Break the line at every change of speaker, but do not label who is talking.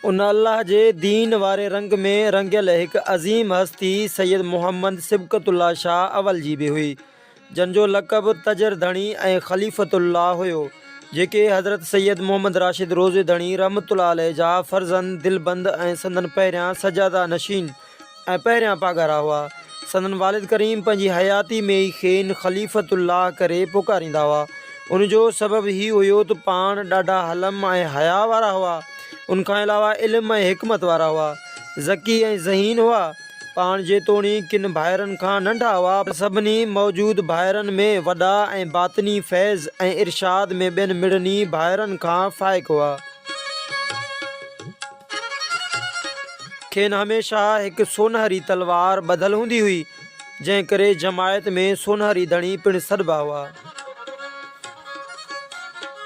उन अल्लाह जे दीन वारे रंग में रंगियल एक अज़ीम हस्ती सैयद मोहम्मद सिबकतुल्लाह शाह अवल जी भी हुई, जंहिंजो लक़ब तजर धणी ऐं ख़लीफ़तुल्लाह हुयो, जेके हज़रत सैयद मोहम्मद राशिद रोज़े धणी रहमतुल्लाह अलैह जा फ़र्ज़ंद दिलबंद ऐं संदन पहिरियां सजादा नशीन ऐं पहिरियां पागारा हुआ। संदन वालिद करीम पंहिंजी हयाती में ई खेनि ख़लीफ़तुल्लाह करे पुकारींदा हुआ। उनजो सबबु ही हुयो त पाण ॾाढा हलम ऐं हया वारा हुआ। उनखां अलावा इल्म ऐं हिकमत वारा हुआ, ज़की ऐं ज़हीन हुआ। पाण जेतोणीकि किन भाइरनि खां नंढा हुआ, पर सभिनी मौजूद भाइरनि में वॾा ऐं बातिनी फैज़ ऐं इरशाद में ॿियनि मिड़नी भाइरनि खां फ़ाइक़ हुआ। खेनि हमेशह हिकु सोनहरी तलवार ॿधल हूंदी हुई, जंहिं करे जमायत में सोनहरी धणी पिणु सॾिबा हुआ।